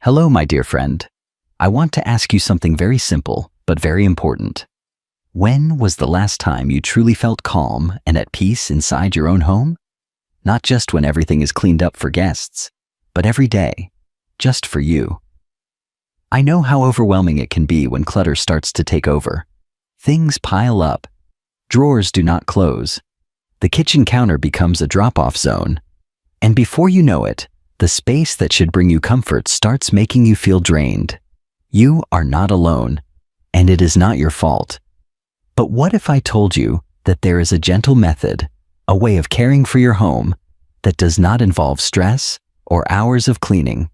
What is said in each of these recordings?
Hello, my dear friend. I want to ask you something very simple, but very important. When was the last time you truly felt calm and at peace inside your own home? Not just when everything is cleaned up for guests, but every day, just for you. I know how overwhelming it can be when clutter starts to take over. Things pile up. Drawers do not close. The kitchen counter becomes a drop-off zone. And before you know it, the space that should bring you comfort starts making you feel drained. You are not alone, and it is not your fault. But what if I told you that there is a gentle method, a way of caring for your home that does not involve stress or hours of cleaning?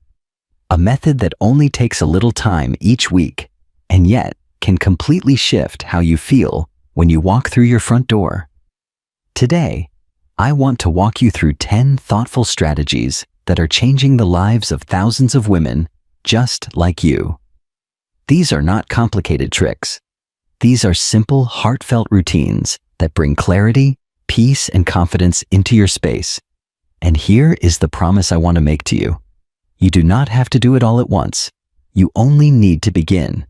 A method that only takes a little time each week, and yet can completely shift how you feel when you walk through your front door. Today, I want to walk you through 10 thoughtful strategies that are changing the lives of thousands of women just like you. These are not complicated tricks. These are simple, heartfelt routines that bring clarity, peace, and confidence into your space. And here is the promise I want to make to you. You do not have to do it all at once. You only need to begin.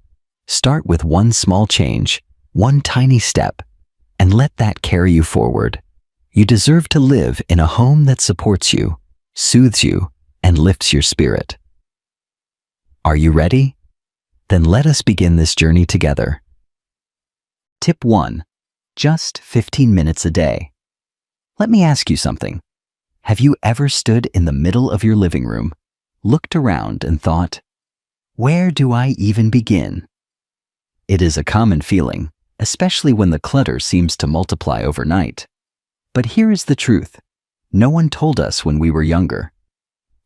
Start with one small change, one tiny step, and let that carry you forward. You deserve to live in a home that supports you, soothes you, and lifts your spirit. Are you ready? Then let us begin this journey together. Tip 1. Just 15 minutes a day. Let me ask you something. Have you ever stood in the middle of your living room, looked around and thought, where do I even begin? It is a common feeling, especially when the clutter seems to multiply overnight. But here is the truth. No one told us when we were younger.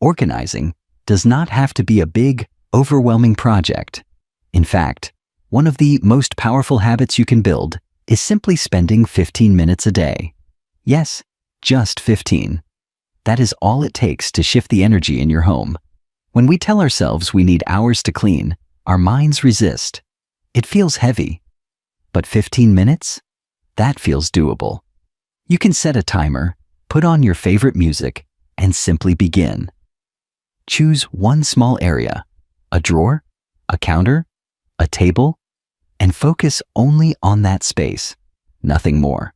Organizing does not have to be a big, overwhelming project. In fact, one of the most powerful habits you can build is simply spending 15 minutes a day. Yes, just 15. That is all it takes to shift the energy in your home. When we tell ourselves we need hours to clean, our minds resist. It feels heavy. But 15 minutes? That feels doable. You can set a timer, put on your favorite music, and simply begin. Choose one small area, a drawer, a counter, a table, and focus only on that space, nothing more.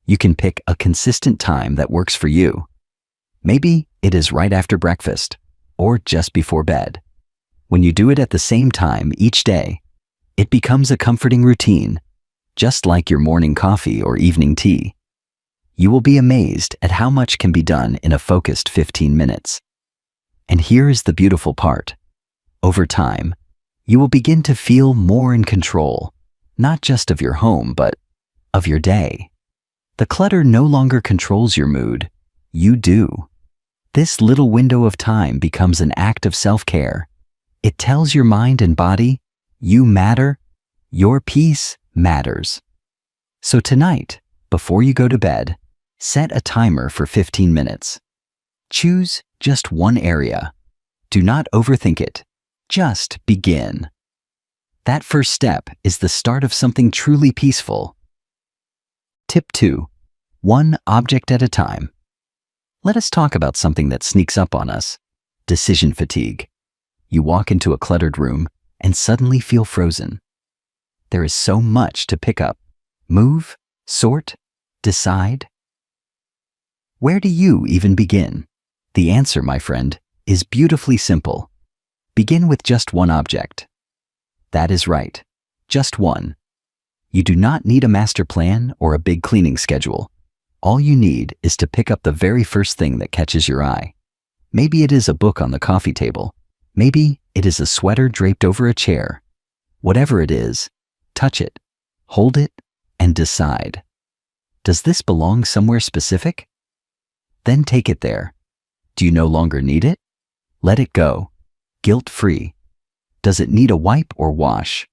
You can pick a consistent time that works for you. Maybe it is right after breakfast or just before bed. When you do it at the same time each day, it becomes a comforting routine, just like your morning coffee or evening tea. You will be amazed at how much can be done in a focused 15 minutes. And here is the beautiful part. Over time, you will begin to feel more in control, not just of your home, but of your day. The clutter no longer controls your mood. You do. This little window of time becomes an act of self-care. It tells your mind and body, you matter, your peace matters. So tonight, before you go to bed, set a timer for 15 minutes. Choose just one area. Do not overthink it. Just begin. That first step is the start of something truly peaceful. Tip 2. One object at a time. Let us talk about something that sneaks up on us. Decision fatigue. You walk into a cluttered room and suddenly feel frozen. There is so much to pick up. Move, sort, decide. Where do you even begin? The answer, my friend, is beautifully simple. Begin with just one object. That is right, just one. You do not need a master plan or a big cleaning schedule. All you need is to pick up the very first thing that catches your eye. Maybe it is a book on the coffee table. Maybe it is a sweater draped over a chair. Whatever it is, touch it, hold it, and decide. Does this belong somewhere specific? Then take it there. Do you no longer need it? Let it go, guilt-free. Does it need a wipe or wash?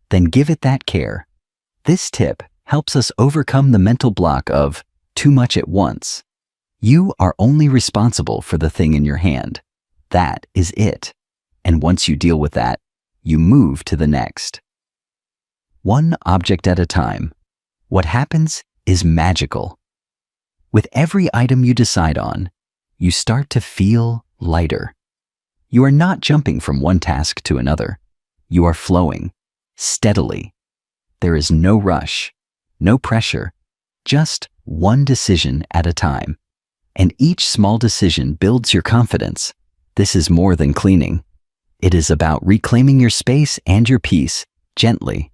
Then give it that care. This tip helps us overcome the mental block of too much at once. You are only responsible for the thing in your hand. That is it. And once you deal with that, you move to the next. One object at a time. What happens is magical. With every item you decide on, you start to feel lighter. You are not jumping from one task to another. You are flowing, steadily. There is no rush, no pressure, just one decision at a time. And each small decision builds your confidence. This is more than cleaning. It is about reclaiming your space and your peace gently.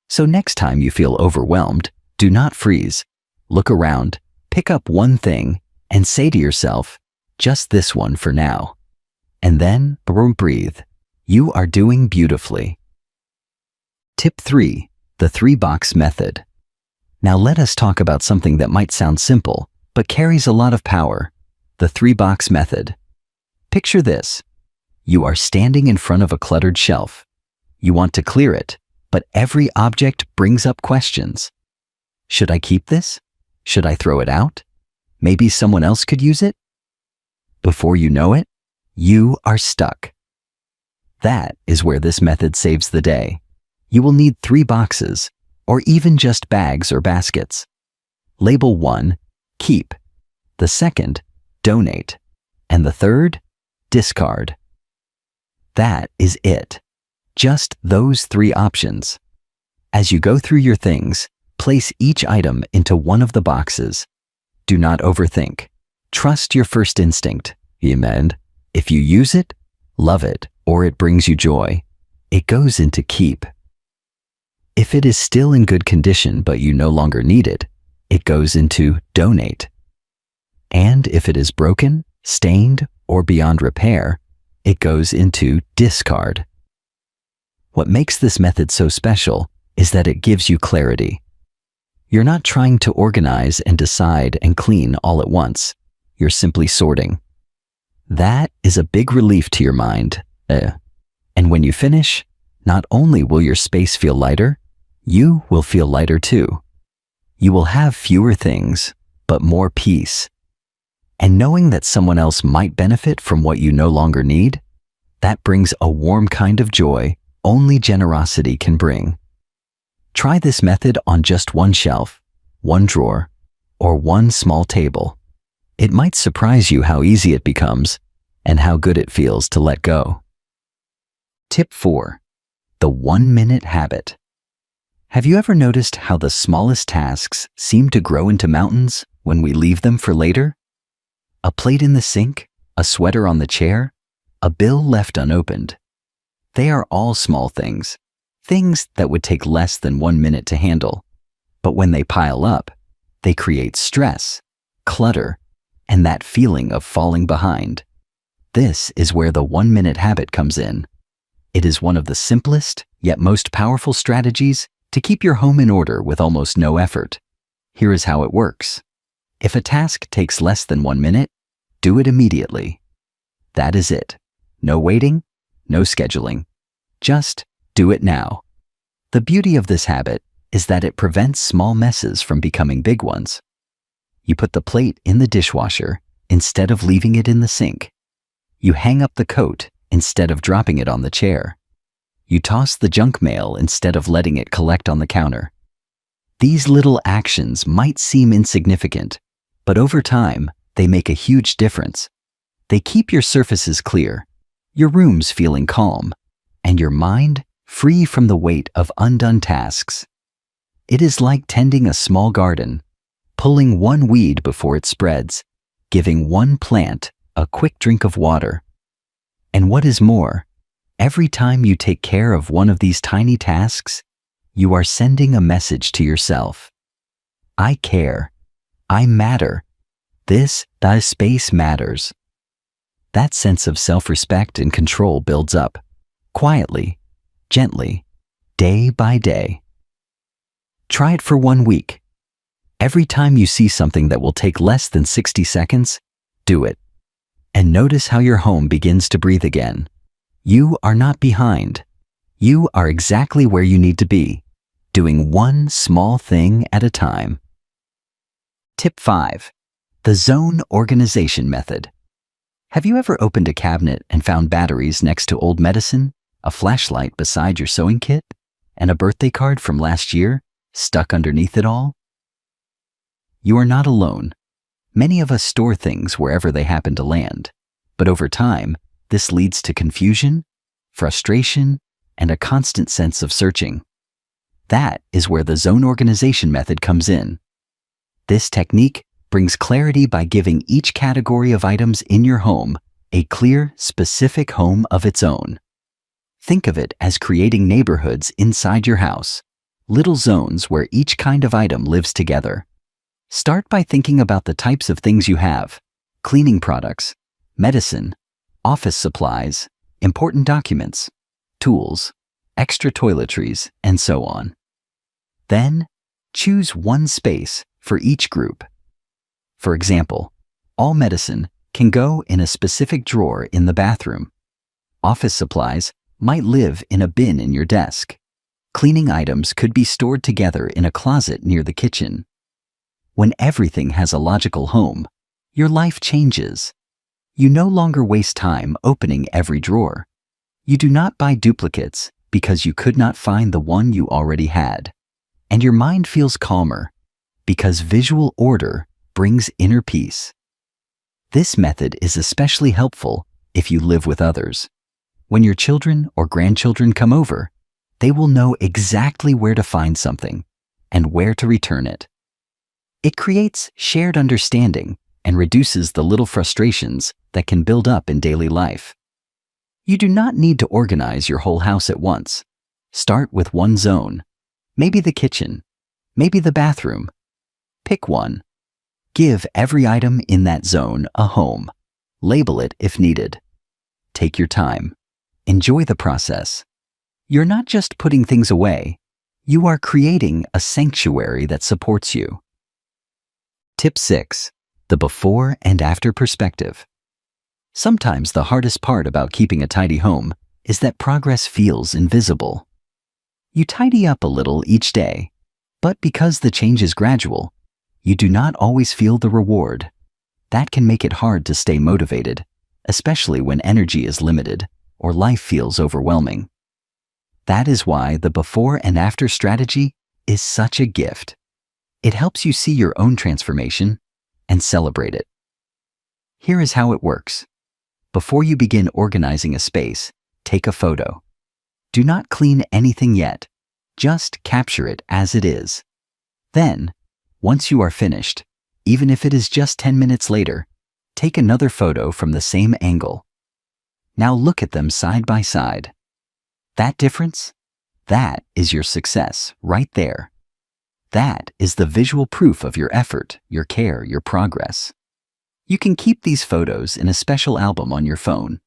So next time you feel overwhelmed, do not freeze. Look around, pick up one thing, and say to yourself, just this one for now. And then, breathe. You are doing beautifully. Tip 3. The 3-box method. Now let us talk about something that might sound simple, but carries a lot of power. The 3-box method. Picture this. You are standing in front of a cluttered shelf. You want to clear it, but every object brings up questions. Should I keep this? Should I throw it out? Maybe someone else could use it? Before you know it, you are stuck. That is where this method saves the day. You will need 3 boxes, or even just bags or baskets. Label 1, keep. The second, donate. And the third, discard. That is it. Just those 3 options. As you go through your things, place each item into one of the boxes. Do not overthink. Trust your first instinct. And if you use it, love it, or it brings you joy, it goes into keep. If it is still in good condition but you no longer need it, it goes into donate. And if it is broken, stained, or beyond repair, it goes into discard. What makes this method so special is that it gives you clarity. You're not trying to organize and decide and clean all at once. You're simply sorting. That is a big relief to your mind. And when you finish, not only will your space feel lighter, you will feel lighter too. You will have fewer things, but more peace. And knowing that someone else might benefit from what you no longer need, that brings a warm kind of joy only generosity can bring. Try this method on just one shelf, one drawer, or one small table. It might surprise you how easy it becomes and how good it feels to let go. Tip 4. The 1-minute habit. Have you ever noticed how the smallest tasks seem to grow into mountains when we leave them for later? A plate in the sink, a sweater on the chair, a bill left unopened. They are all small things, things that would take less than 1 minute to handle. But when they pile up, they create stress, clutter, and that feeling of falling behind. This is where the 1-minute habit comes in. It is one of the simplest, yet most powerful strategies to keep your home in order with almost no effort. Here is how it works. If a task takes less than 1 minute, do it immediately. That is it. No waiting, no scheduling. Just do it now. The beauty of this habit is that it prevents small messes from becoming big ones. You put the plate in the dishwasher instead of leaving it in the sink. You hang up the coat instead of dropping it on the chair. You toss the junk mail instead of letting it collect on the counter. These little actions might seem insignificant, but over time, they make a huge difference. They keep your surfaces clear, your rooms feeling calm, and your mind free from the weight of undone tasks. It is like tending a small garden, pulling one weed before it spreads, giving one plant a quick drink of water. And what is more, every time you take care of one of these tiny tasks, you are sending a message to yourself. I care. I matter. This space matters. That sense of self-respect and control builds up, quietly, gently, day by day. Try it for 1 week. Every time you see something that will take less than 60 seconds, do it. And notice how your home begins to breathe again. You are not behind. You are exactly where you need to be, doing one small thing at a time. Tip 5. The zone organization method. Have you ever opened a cabinet and found batteries next to old medicine, a flashlight beside your sewing kit, and a birthday card from last year stuck underneath it all? You are not alone. Many of us store things wherever they happen to land, but over time, This leads to confusion, frustration, and a constant sense of searching. That is where the zone organization method comes in. This technique brings clarity by giving each category of items in your home a clear, specific home of its own. Think of it as creating neighborhoods inside your house, little zones where each kind of item lives together. Start by thinking about the types of things you have: cleaning products, medicine, office supplies, important documents, tools, extra toiletries, and so on. Then, choose one space for each group. For example, all medicine can go in a specific drawer in the bathroom. Office supplies might live in a bin in your desk. Cleaning items could be stored together in a closet near the kitchen. When everything has a logical home, your life changes. You no longer waste time opening every drawer. You do not buy duplicates because you could not find the one you already had. And your mind feels calmer because visual order brings inner peace. This method is especially helpful if you live with others. When your children or grandchildren come over, they will know exactly where to find something and where to return it. It creates shared understanding and reduces the little frustrations that can build up in daily life. You do not need to organize your whole house at once. Start with one zone, maybe the kitchen, maybe the bathroom. Pick one. Give every item in that zone a home. Label it if needed. Take your time. Enjoy the process. You're not just putting things away, you are creating a sanctuary that supports you. Tip 6. The before and after perspective. Sometimes the hardest part about keeping a tidy home is that progress feels invisible. You tidy up a little each day, but because the change is gradual, you do not always feel the reward. That can make it hard to stay motivated, especially when energy is limited or life feels overwhelming. That is why the before and after strategy is such a gift. It helps you see your own transformation and celebrate it. Here is how it works. Before you begin organizing a space, take a photo. Do not clean anything yet. Just capture it as it is. Then, once you are finished, even if it is just 10 minutes later, take another photo from the same angle. Now look at them side by side. That difference? That is your success right there. That is the visual proof of your effort, your care, your progress. You can keep these photos in a special album on your phone.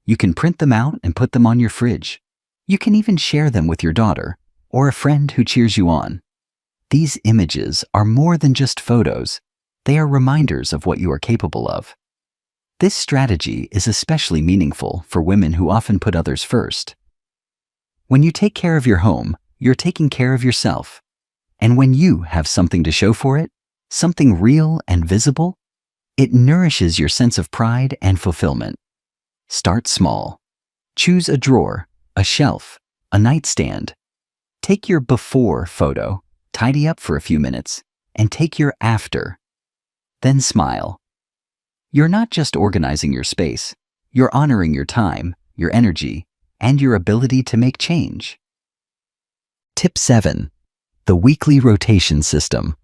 You can print them out and put them on your fridge. You can even share them with your daughter or a friend who cheers you on. These images are more than just photos. They are reminders of what you are capable of. This strategy is especially meaningful for women who often put others first. When you take care of your home, you're taking care of yourself. And when you have something to show for it, something real and visible, it nourishes your sense of pride and fulfillment. Start small. Choose a drawer, a shelf, a nightstand. Take your before photo, tidy up for a few minutes, and take your after. Then smile. You're not just organizing your space, you're honoring your time, your energy, and your ability to make change. Tip 7. The weekly rotation system.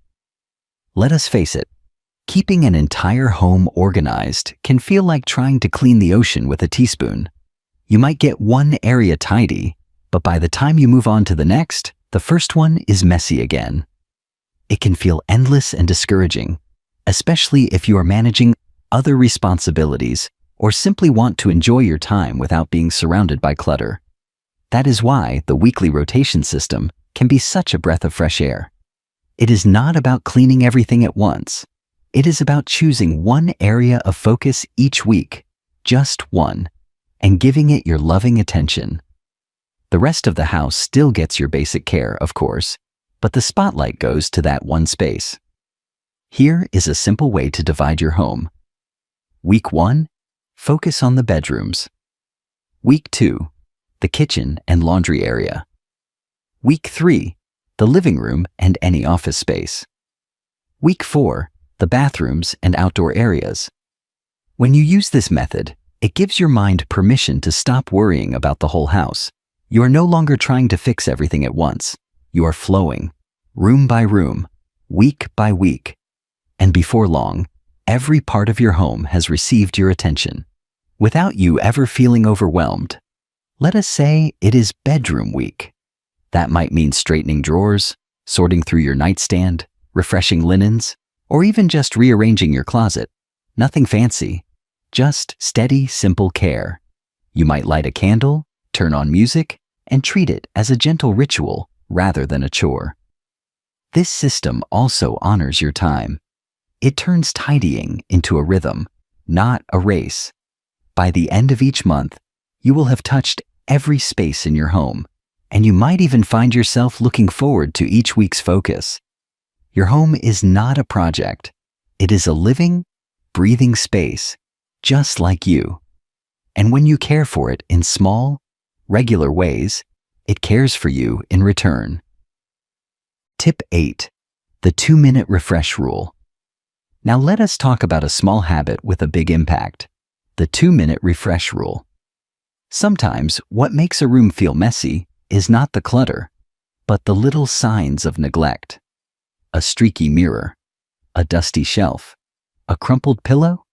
Let us face it, keeping an entire home organized can feel like trying to clean the ocean with a teaspoon. You might get one area tidy, but by the time you move on to the next, the first one is messy again. It can feel endless and discouraging, especially if you are managing other responsibilities or simply want to enjoy your time without being surrounded by clutter. That is why the weekly rotation system can be such a breath of fresh air. It is not about cleaning everything at once. It is about choosing one area of focus each week, just one, and giving it your loving attention. The rest of the house still gets your basic care, of course, but the spotlight goes to that one space. Here is a simple way to divide your home. Week 1, focus on the bedrooms. Week 2, the kitchen and laundry area. Week 3, the living room and any office space. Week 4, the bathrooms and outdoor areas. When you use this method, It gives your mind permission to stop worrying about the whole house. You are no longer trying to fix everything at once. You are flowing, room by room, week by week. And before long, every part of your home has received your attention, without you ever feeling overwhelmed. Let us say it is bedroom week. That might mean straightening drawers, sorting through your nightstand, refreshing linens, or even just rearranging your closet. Nothing fancy, just steady, simple care. You might light a candle, turn on music, and treat it as a gentle ritual rather than a chore. This system also honors your time. It turns tidying into a rhythm, not a race. By the end of each month, you will have touched every space in your home, and you might even find yourself looking forward to each week's focus. Your home is not a project. It is a living, breathing space, just like you. And when you care for it in small, regular ways, it cares for you in return. Tip 8. The 2-minute refresh rule. Now let us talk about a small habit with a big impact. The 2-minute refresh rule. Sometimes what makes a room feel messy is not the clutter, but the little signs of neglect. A streaky mirror, a dusty shelf, a crumpled pillow.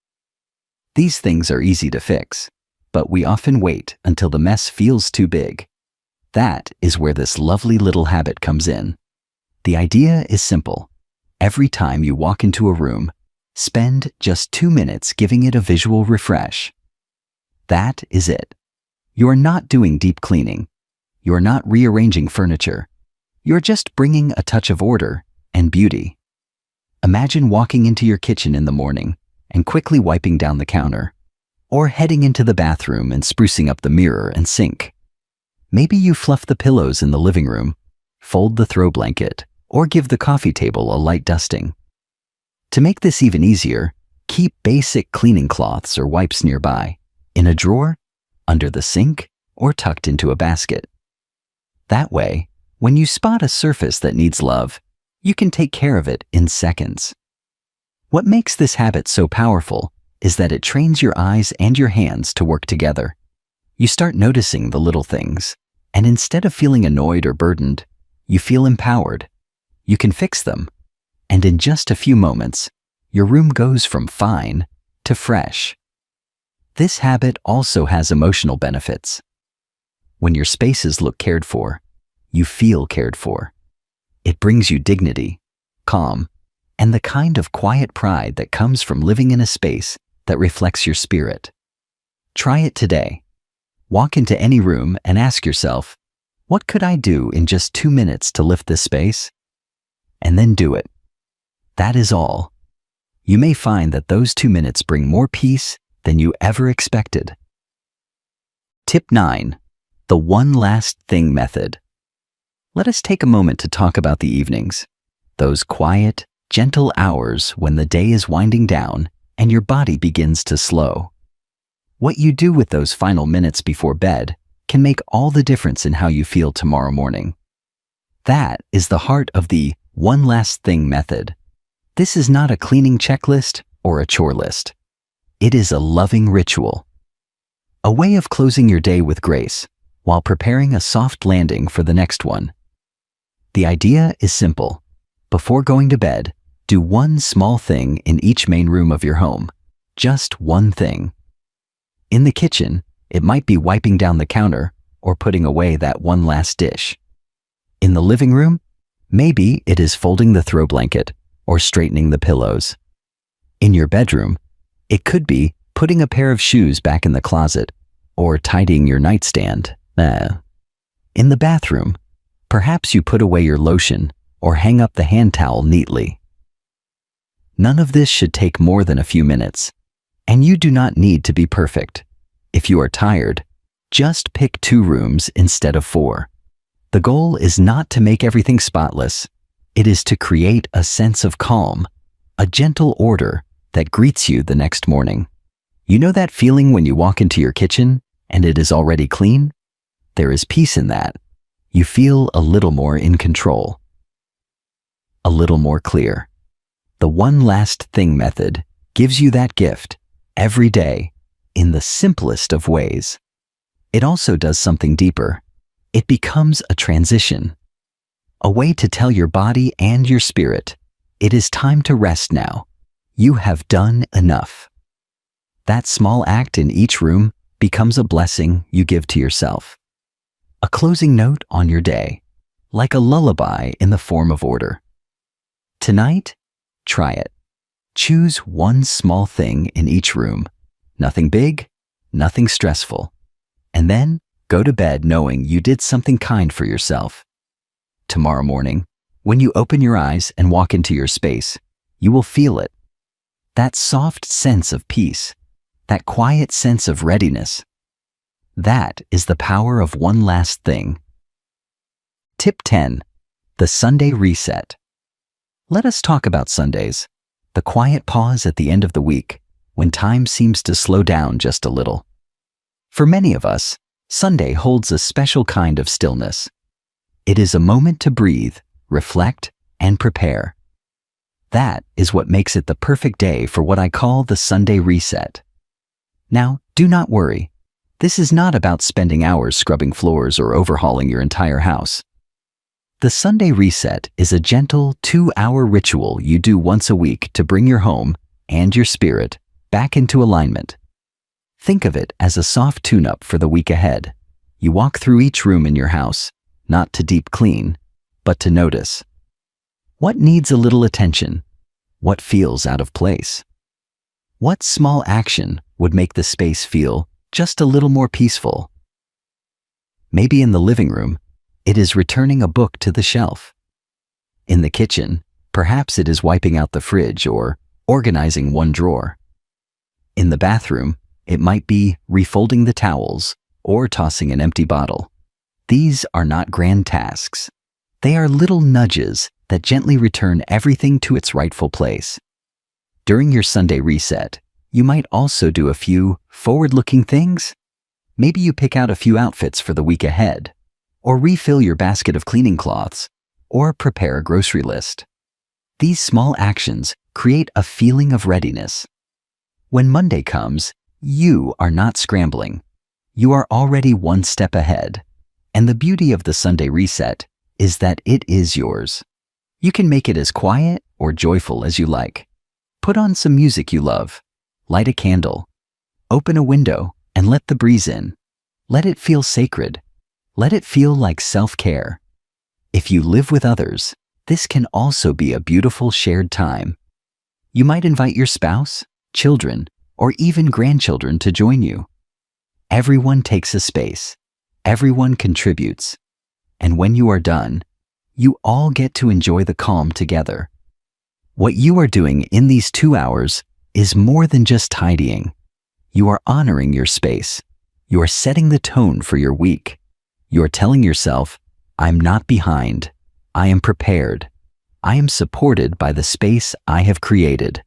These things are easy to fix, but we often wait until the mess feels too big. That is where this lovely little habit comes in. The idea is simple. Every time you walk into a room, spend just 2 minutes giving it a visual refresh. That is it. You are not doing deep cleaning. You are not rearranging furniture. You're just bringing a touch of order and beauty. Imagine walking into your kitchen in the morning and quickly wiping down the counter, or heading into the bathroom and sprucing up the mirror and sink. Maybe you fluff the pillows in the living room, fold the throw blanket, or give the coffee table a light dusting. To make this even easier, keep basic cleaning cloths or wipes nearby, in a drawer, under the sink, or tucked into a basket. That way, when you spot a surface that needs love, you can take care of it in seconds. What makes this habit so powerful is that it trains your eyes and your hands to work together. You start noticing the little things, and instead of feeling annoyed or burdened, you feel empowered. You can fix them, and in just a few moments, your room goes from fine to fresh. This habit also has emotional benefits. When your spaces look cared for, you feel cared for. It brings you dignity, calm, and the kind of quiet pride that comes from living in a space that reflects your spirit. Try it today. Walk into any room and ask yourself, what could I do in just 2 minutes to lift this space? And then do it. That is all. You may find that those 2 minutes bring more peace than you ever expected. Tip 9. The one last thing method. Let us take a moment to talk about the evenings. Those quiet, gentle hours when the day is winding down and your body begins to slow. What you do with those final minutes before bed can make all the difference in how you feel tomorrow morning. That is the heart of the one last thing method. This is not a cleaning checklist or a chore list. It is a loving ritual. A way of closing your day with grace while preparing a soft landing for the next one. The idea is simple. Before going to bed, do one small thing in each main room of your home. Just one thing. In the kitchen, it might be wiping down the counter or putting away that one last dish. In the living room, maybe it is folding the throw blanket or straightening the pillows. In your bedroom, it could be putting a pair of shoes back in the closet or tidying your nightstand. In the bathroom, perhaps you put away your lotion or hang up the hand towel neatly. None of this should take more than a few minutes, and you do not need to be perfect. If you are tired, just pick 2 rooms instead of 4. The goal is not to make everything spotless. It is to create a sense of calm, a gentle order that greets you the next morning. You know that feeling when you walk into your kitchen and it is already clean? There is peace in that. You feel a little more in control, a little more clear. The one last thing method gives you that gift every day in the simplest of ways. It also does something deeper. It becomes a transition, a way to tell your body and your spirit, it is time to rest now. You have done enough. That small act in each room becomes a blessing you give to yourself. A closing note on your day, like a lullaby in the form of order. Tonight, try it. Choose one small thing in each room. Nothing big, nothing stressful. And then go to bed knowing you did something kind for yourself. Tomorrow morning, when you open your eyes and walk into your space, you will feel it. That soft sense of peace, that quiet sense of readiness. That is the power of one last thing. Tip 10. The Sunday Reset. Let us talk about Sundays, the quiet pause at the end of the week, when time seems to slow down just a little. For many of us, Sunday holds a special kind of stillness. It is a moment to breathe, reflect, and prepare. That is what makes it the perfect day for what I call the Sunday Reset. Now, do not worry. This is not about spending hours scrubbing floors or overhauling your entire house. The Sunday Reset is a gentle 2-hour ritual you do once a week to bring your home and your spirit back into alignment. Think of it as a soft tune-up for the week ahead. You walk through each room in your house, not to deep clean, but to notice. What needs a little attention? What feels out of place? What small action would make the space feel just a little more peaceful? Maybe in the living room, it is returning a book to the shelf. In the kitchen, perhaps it is wiping out the fridge or organizing one drawer. In the bathroom, it might be refolding the towels or tossing an empty bottle. These are not grand tasks. They are little nudges that gently return everything to its rightful place. During your Sunday Reset, you might also do a few forward-looking things. Maybe you pick out a few outfits for the week ahead, or refill your basket of cleaning cloths, or prepare a grocery list. These small actions create a feeling of readiness. When Monday comes, you are not scrambling. You are already one step ahead. And the beauty of the Sunday Reset is that it is yours. You can make it as quiet or joyful as you like. Put on some music you love. Light a candle. Open a window and let the breeze in. Let it feel sacred. Let it feel like self-care. If you live with others, this can also be a beautiful shared time. You might invite your spouse, children, or even grandchildren to join you. Everyone takes a space. Everyone contributes. And when you are done, you all get to enjoy the calm together. What you are doing in these 2 hours is more than just tidying. You are honoring your space. You are setting the tone for your week. You are telling yourself, I'm not behind. I am prepared. I am supported by the space I have created.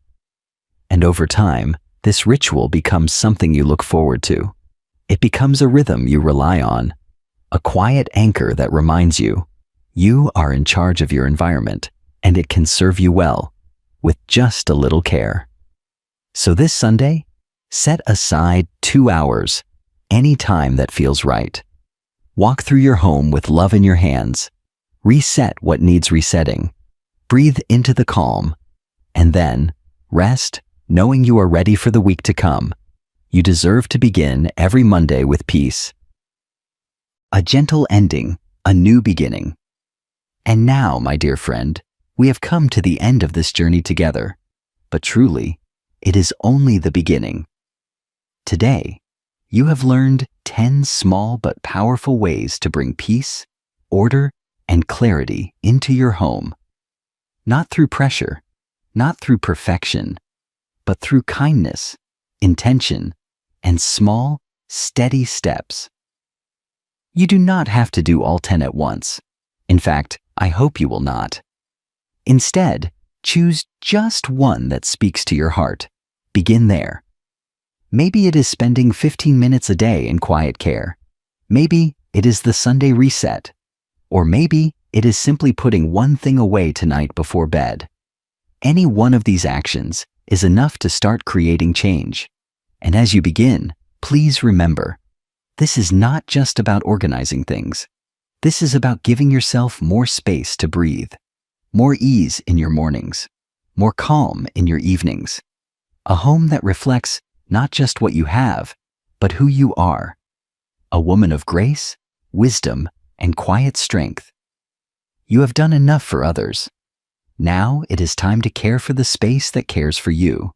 And over time, this ritual becomes something you look forward to. It becomes a rhythm you rely on, a quiet anchor that reminds you, you are in charge of your environment, and it can serve you well, with just a little care. So this Sunday, set aside 2 hours, any time that feels right. Walk through your home with love in your hands. Reset what needs resetting. Breathe into the calm. And then, rest, knowing you are ready for the week to come. You deserve to begin every Monday with peace. A gentle ending, a new beginning. And now, my dear friend, we have come to the end of this journey together. But truly, it is only the beginning. Today, you have learned 10 small but powerful ways to bring peace, order, and clarity into your home. Not through pressure, not through perfection, but through kindness, intention, and small, steady steps. You do not have to do all 10 at once. In fact, I hope you will not. Instead, choose just one that speaks to your heart. Begin there. Maybe it is spending 15 minutes a day in quiet care. Maybe it is the Sunday Reset. Or maybe it is simply putting one thing away tonight before bed. Any one of these actions is enough to start creating change. And as you begin, Please remember, this is not just about organizing things. This is about giving yourself more space to breathe, more ease in your mornings, more calm in your evenings. A home that reflects not just what you have, but who you are. A woman of grace, wisdom, and quiet strength. You have done enough for others. Now it is time to care for the space that cares for you.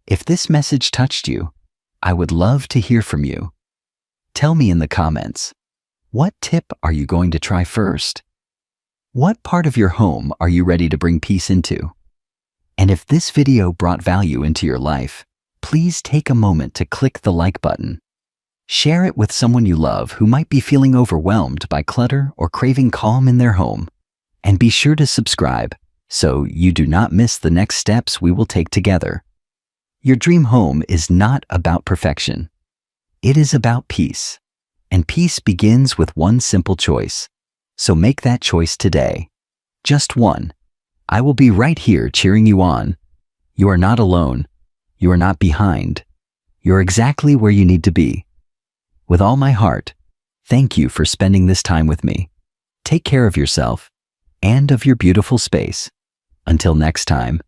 If this message touched you, I would love to hear from you. Tell me in the comments, what tip are you going to try first? What part of your home are you ready to bring peace into? And if this video brought value into your life, please take a moment to click the like button. Share it with someone you love who might be feeling overwhelmed by clutter or craving calm in their home. And be sure to subscribe so you do not miss the next steps we will take together. Your dream home is not about perfection. It is about peace. And peace begins with one simple choice. So make that choice today. Just one. I will be right here cheering you on. You are not alone. You are not behind. You're exactly where you need to be. With all my heart, thank you for spending this time with me. Take care of yourself and of your beautiful space. Until next time,